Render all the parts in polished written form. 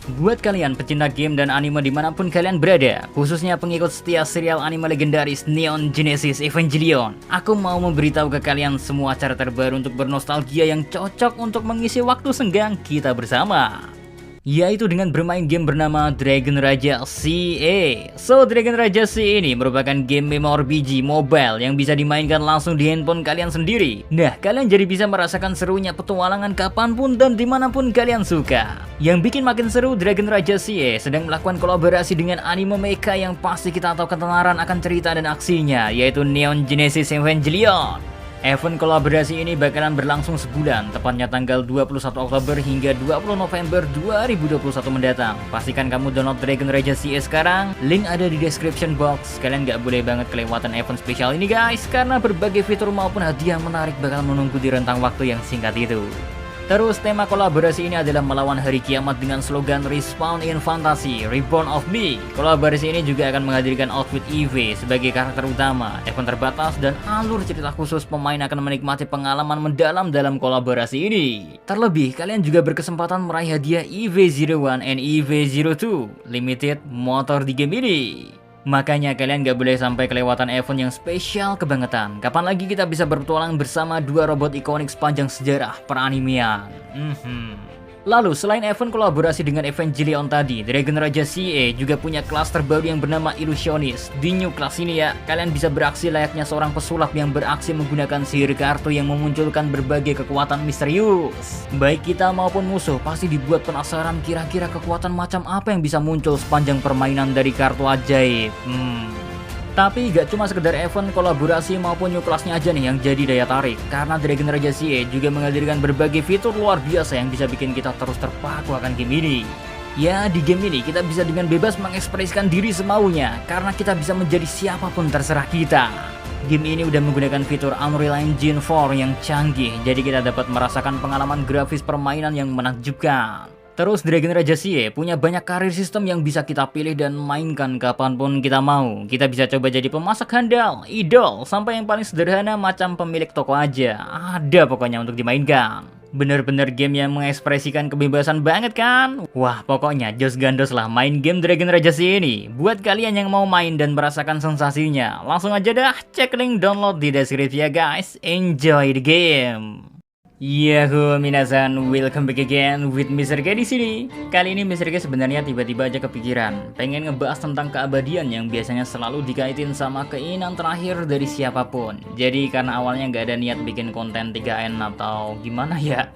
Buat kalian pecinta game dan anime dimanapun kalian berada, khususnya pengikut setia serial anime legendaris Neon Genesis Evangelion, aku mau memberitahu ke kalian semua cara terbaru untuk bernostalgia yang cocok untuk mengisi waktu senggang kita bersama, yaitu dengan bermain game bernama Dragon Raja CA. Dragon Raja CA ini merupakan game MMORPG mobile yang bisa dimainkan langsung di handphone kalian sendiri. Nah, kalian jadi bisa merasakan serunya petualangan kapanpun dan dimanapun kalian suka. Yang bikin makin seru, Dragon Raja CA sedang melakukan kolaborasi dengan anime mecha yang pasti kita tahu ketenaran akan cerita dan aksinya, yaitu Neon Genesis Evangelion. Event kolaborasi ini bakalan berlangsung sebulan, tepatnya tanggal 21 Oktober hingga 20 November 2021 mendatang. Pastikan kamu download Dragon Raja CA sekarang, link ada di description box. Kalian gak boleh banget kelewatan event spesial ini guys, karena berbagai fitur maupun hadiah menarik bakal menunggu di rentang waktu yang singkat itu. Terus tema kolaborasi ini adalah melawan hari kiamat dengan slogan Respawn in Fantasy, Reborn of Me. Kolaborasi ini juga akan menghadirkan outfit EV sebagai karakter utama, event terbatas, dan alur cerita khusus. Pemain akan menikmati pengalaman mendalam dalam kolaborasi ini. Terlebih, kalian juga berkesempatan meraih hadiah EV01 and EV02 Limited motor di game ini. Makanya kalian gak boleh sampai kelewatan event yang spesial kebangetan. Kapan lagi kita bisa berpetualang bersama dua robot ikonik sepanjang sejarah peranimean. Lalu selain event kolaborasi dengan Evangelion tadi, Dragon Raja CA juga punya kelas terbaru yang bernama Illusionist. Di new kelas ini ya, kalian bisa beraksi layaknya seorang pesulap yang beraksi menggunakan sihir kartu yang memunculkan berbagai kekuatan misterius. Baik kita maupun musuh pasti dibuat penasaran kira-kira kekuatan macam apa yang bisa muncul sepanjang permainan dari kartu ajaib. Tapi gak cuma sekedar event kolaborasi maupun new kelasnya aja nih yang jadi daya tarik, karena Dragon Raja CA juga menghadirkan berbagai fitur luar biasa yang bisa bikin kita terus terpaku akan game ini. Ya, di game ini kita bisa dengan bebas mengekspresikan diri semaunya, karena kita bisa menjadi siapapun terserah kita. Game ini udah menggunakan fitur Unreal Engine 4 yang canggih, jadi kita dapat merasakan pengalaman grafis permainan yang menakjubkan. Terus Dragon Raja CA punya banyak karir sistem yang bisa kita pilih dan mainkan kapanpun kita mau. Kita bisa coba jadi pemasak handal, idol, sampai yang paling sederhana macam pemilik toko aja. Ada pokoknya untuk dimainkan. Bener-bener game yang mengekspresikan kebebasan banget kan? Wah, pokoknya jos gandos lah main game Dragon Raja CA ini. Buat kalian yang mau main dan merasakan sensasinya, langsung aja dah cek link download di deskripsi ya guys. Enjoy the game. Yahoo minasan, welcome back again with Mr. K di sini. Kali ini Mr. K sebenarnya tiba-tiba aja kepikiran pengen ngebahas tentang keabadian yang biasanya selalu dikaitin sama keinginan terakhir dari siapapun. Jadi karena awalnya nggak ada niat bikin konten 3N atau gimana ya.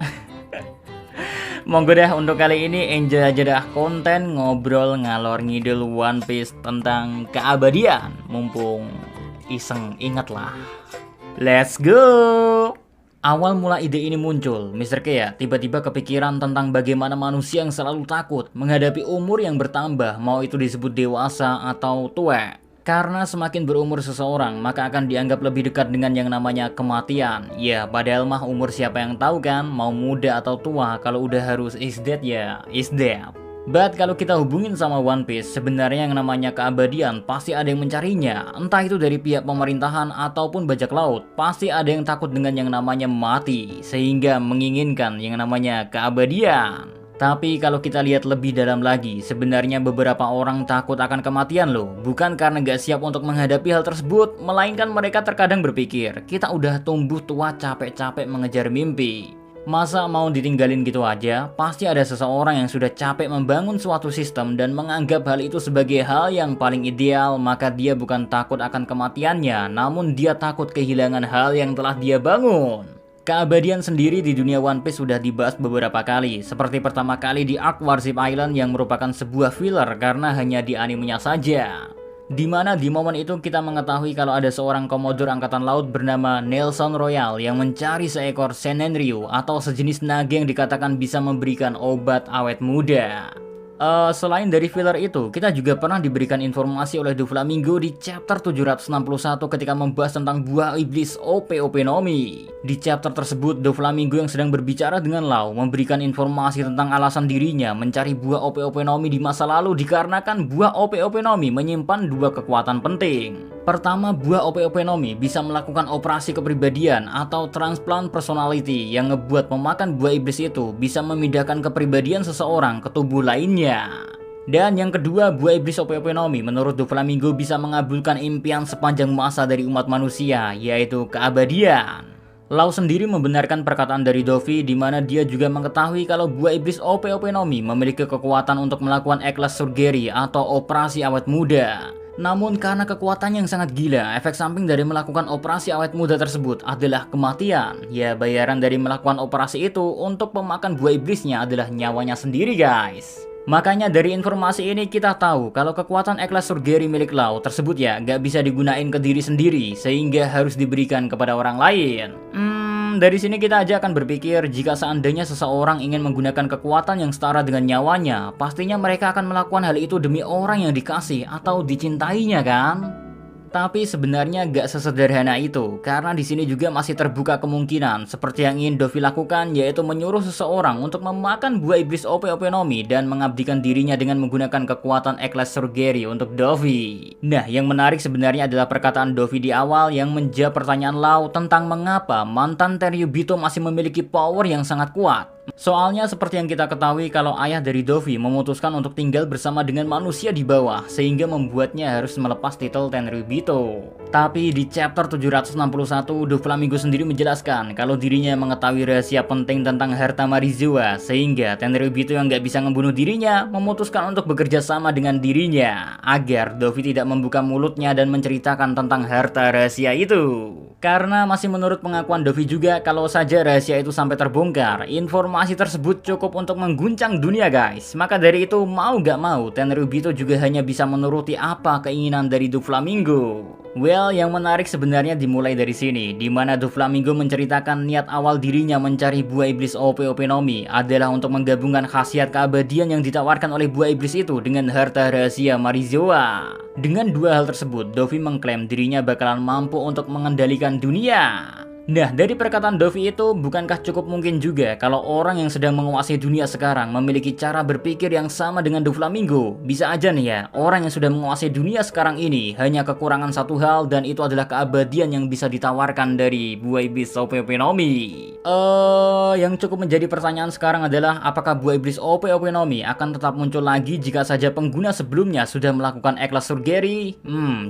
Monggo dah untuk kali ini enjoy aja dah konten ngobrol ngalor ngidul One Piece tentang keabadian. Mumpung iseng, ingat lah. Let's go. Awal mula ide ini muncul, Mr. K ya tiba-tiba kepikiran tentang bagaimana manusia yang selalu takut menghadapi umur yang bertambah, mau itu disebut dewasa atau tua. Karena semakin berumur seseorang, maka akan dianggap lebih dekat dengan yang namanya kematian. Ya, padahal mah umur siapa yang tahu kan, mau muda atau tua, kalau udah harus is dead ya, is dead. But kalau kita hubungin sama One Piece, sebenarnya yang namanya keabadian pasti ada yang mencarinya. Entah itu dari pihak pemerintahan ataupun bajak laut, pasti ada yang takut dengan yang namanya mati, sehingga menginginkan yang namanya keabadian. Tapi kalau kita lihat lebih dalam lagi, sebenarnya beberapa orang takut akan kematian loh. Bukan karena gak siap untuk menghadapi hal tersebut, melainkan mereka terkadang berpikir, kita udah tumbuh tua capek-capek mengejar mimpi. Masa mau ditinggalin gitu aja? Pasti ada seseorang yang sudah capek membangun suatu sistem dan menganggap hal itu sebagai hal yang paling ideal, maka dia bukan takut akan kematiannya, namun dia takut kehilangan hal yang telah dia bangun. Keabadian sendiri di dunia One Piece sudah dibahas beberapa kali, seperti pertama kali di arc Warship Island yang merupakan sebuah filler karena hanya di animenya saja. Dimana di momen itu kita mengetahui kalau ada seorang komodor angkatan laut bernama Nelson Royal yang mencari seekor Senenryu atau sejenis naga yang dikatakan bisa memberikan obat awet muda. Selain dari filler itu, kita juga pernah diberikan informasi oleh Doflamingo di chapter 761 ketika membahas tentang buah iblis OP-OP Nomi. Di chapter tersebut, Doflamingo yang sedang berbicara dengan Law memberikan informasi tentang alasan dirinya mencari buah OP-OP Nomi di masa lalu dikarenakan buah OP-OP Nomi menyimpan dua kekuatan penting. Pertama, buah OP-OP Nomi bisa melakukan operasi kepribadian atau transplant personality yang ngebuat pemakan buah iblis itu bisa memindahkan kepribadian seseorang ke tubuh lainnya. dunia. Dan yang kedua, buah iblis OP-OP Nomi menurut Doflamingo bisa mengabulkan impian sepanjang masa dari umat manusia, yaitu keabadian. Lau sendiri membenarkan perkataan dari Dovi di mana dia juga mengetahui kalau buah iblis OP-OP Nomi memiliki kekuatan untuk melakukan Eklas Surgery atau operasi awet muda. Namun karena kekuatannya yang sangat gila, efek samping dari melakukan operasi awet muda tersebut adalah kematian. Ya, bayaran dari melakukan operasi itu untuk pemakan buah iblisnya adalah nyawanya sendiri, guys. Makanya dari informasi ini kita tahu kalau kekuatan Eklas Surgery milik Lau tersebut ya gak bisa digunain ke diri sendiri sehingga harus diberikan kepada orang lain. Dari sini kita aja akan berpikir jika seandainya seseorang ingin menggunakan kekuatan yang setara dengan nyawanya, pastinya mereka akan melakukan hal itu demi orang yang dikasih atau dicintainya kan? Tapi sebenarnya gak sesederhana itu, karena di sini juga masih terbuka kemungkinan seperti yang ingin Dovi lakukan, yaitu menyuruh seseorang untuk memakan buah iblis OP-OP Nomi dan mengabdikan dirinya dengan menggunakan kekuatan Eklas Surgery untuk Dovi. Nah, yang menarik sebenarnya adalah perkataan Dovi di awal yang menjawab pertanyaan Lau tentang mengapa mantan Tenryubito masih memiliki power yang sangat kuat. Soalnya seperti yang kita ketahui kalau ayah dari Dovi memutuskan untuk tinggal bersama dengan manusia di bawah sehingga membuatnya harus melepas titel Tenryubito. Tapi di chapter 761 Doflamingo sendiri menjelaskan kalau dirinya mengetahui rahasia penting tentang harta Marizawa sehingga Tenryubito yang gak bisa membunuh dirinya memutuskan untuk bekerja sama dengan dirinya agar Dovi tidak membuka mulutnya dan menceritakan tentang harta rahasia itu. Karena masih menurut pengakuan Dovi juga kalau saja rahasia itu sampai terbongkar, informasi tersebut cukup untuk mengguncang dunia guys. Maka dari itu mau gak mau Tenryubito juga hanya bisa menuruti apa keinginan dari Doflamingo. Well, yang menarik sebenarnya dimulai dari sini, di mana Doflamingo menceritakan niat awal dirinya mencari buah iblis OP-OP Nomi adalah untuk menggabungkan khasiat keabadian yang ditawarkan oleh buah iblis itu dengan harta rahasia Marizawa. Dengan dua hal tersebut, Dovi mengklaim dirinya bakalan mampu untuk mengendalikan dunia. Nah, dari perkataan Dovi itu, bukankah cukup mungkin juga kalau orang yang sedang menguasai dunia sekarang memiliki cara berpikir yang sama dengan Doflamingo? Bisa aja nih ya, orang yang sudah menguasai dunia sekarang ini hanya kekurangan satu hal dan itu adalah keabadian yang bisa ditawarkan dari buah iblis OP-OP Nomi. Yang cukup menjadi pertanyaan sekarang adalah apakah buah iblis OP-OP Nomi akan tetap muncul lagi jika saja pengguna sebelumnya sudah melakukan Eklas Surgery?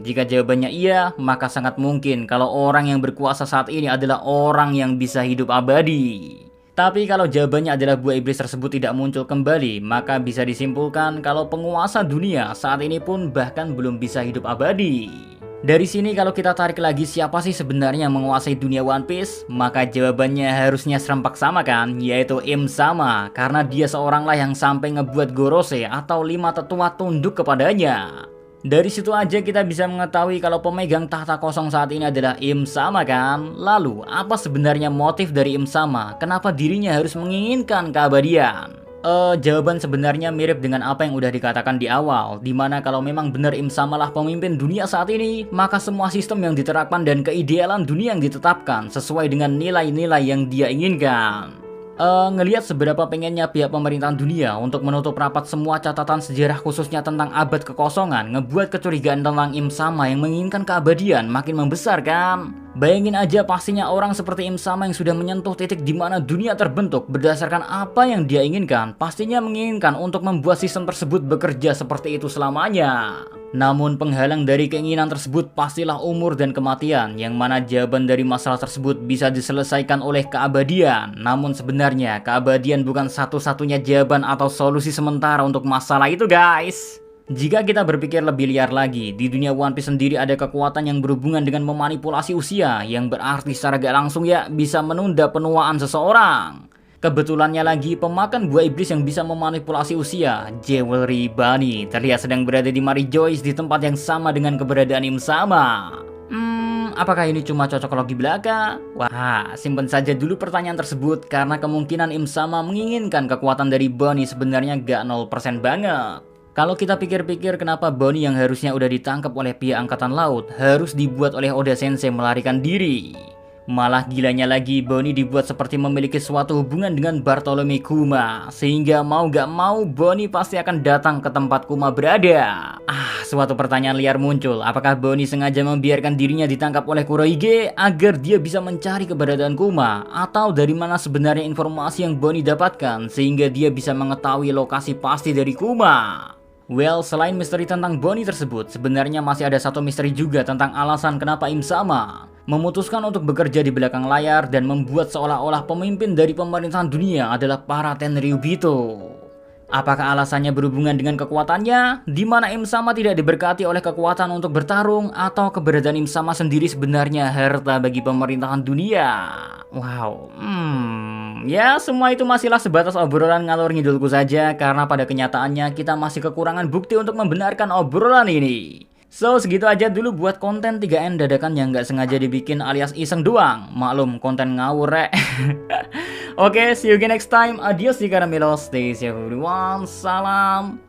Jika jawabannya iya, maka sangat mungkin kalau orang yang berkuasa saat ini adalah orang yang bisa hidup abadi. Tapi kalau jawabannya adalah buah iblis tersebut tidak muncul kembali, maka bisa disimpulkan kalau penguasa dunia saat ini pun bahkan belum bisa hidup abadi. Dari sini kalau kita tarik lagi siapa sih sebenarnya yang menguasai dunia One Piece, maka jawabannya harusnya serempak sama kan, yaitu Im Sama, karena dia seorang lah yang sampai ngebuat Gorose atau 5 tetua tunduk kepadanya. Dari situ aja kita bisa mengetahui kalau pemegang tahta kosong saat ini adalah Im Sama kan? Lalu, apa sebenarnya motif dari Im Sama? Kenapa dirinya harus menginginkan keabadian? Jawaban sebenarnya mirip dengan apa yang udah dikatakan di awal, dimana kalau memang benar Im Sama lah pemimpin dunia saat ini, maka semua sistem yang diterapkan dan keidealan dunia yang ditetapkan sesuai dengan nilai-nilai yang dia inginkan. Ngelihat seberapa pengennya pihak pemerintahan dunia untuk menutup rapat semua catatan sejarah khususnya tentang abad kekosongan, ngebuat kecurigaan tentang Im Sama yang menginginkan keabadian makin membesar kan? Bayangin aja pastinya orang seperti Im Sama yang sudah menyentuh titik di mana dunia terbentuk berdasarkan apa yang dia inginkan, pastinya menginginkan untuk membuat sistem tersebut bekerja seperti itu selamanya. Namun penghalang dari keinginan tersebut pastilah umur dan kematian, yang mana jawaban dari masalah tersebut bisa diselesaikan oleh keabadian. Namun sebenarnya keabadian bukan satu-satunya jawaban atau solusi sementara untuk masalah itu guys. Jika kita berpikir lebih liar lagi, di dunia One Piece sendiri ada kekuatan yang berhubungan dengan memanipulasi usia, yang berarti secara gak langsung ya bisa menunda penuaan seseorang. Kebetulannya lagi pemakan buah iblis yang bisa memanipulasi usia, Jewelry Bunny, terlihat sedang berada di Marijoice di tempat yang sama dengan keberadaan Im Sama. Apakah ini cuma cocok logi belaka? Wah, simpen saja dulu pertanyaan tersebut karena kemungkinan Im Sama menginginkan kekuatan dari Bunny sebenarnya gak 0% banget. Kalau kita pikir-pikir kenapa Bunny yang harusnya udah ditangkap oleh pihak angkatan laut harus dibuat oleh Oda Sensei melarikan diri? Malah gilanya lagi, Bonnie dibuat seperti memiliki suatu hubungan dengan Bartholomew Kuma, sehingga mau gak mau Bonnie pasti akan datang ke tempat Kuma berada. Suatu pertanyaan liar muncul, apakah Bonnie sengaja membiarkan dirinya ditangkap oleh Kurohige agar dia bisa mencari keberadaan Kuma? Atau dari mana sebenarnya informasi yang Bonnie dapatkan sehingga dia bisa mengetahui lokasi pasti dari Kuma? Well, selain misteri tentang Bonnie tersebut, sebenarnya masih ada satu misteri juga tentang alasan kenapa Im Sama memutuskan untuk bekerja di belakang layar dan membuat seolah-olah pemimpin dari pemerintahan dunia adalah para Tenryubito. Apakah alasannya berhubungan dengan kekuatannya, di mana Im Sama tidak diberkati oleh kekuatan untuk bertarung, atau keberadaan Im Sama sendiri sebenarnya harta bagi pemerintahan dunia? Wow, ya semua itu masihlah sebatas obrolan ngalor ngidulku saja, karena pada kenyataannya kita masih kekurangan bukti untuk membenarkan obrolan ini. So, segitu aja dulu buat konten 3N dadakan yang nggak sengaja dibikin alias iseng doang. Maklum, konten ngawur rek. Oke, see you again next time. Adios di Karamelos. Stay safe everyone. Salam.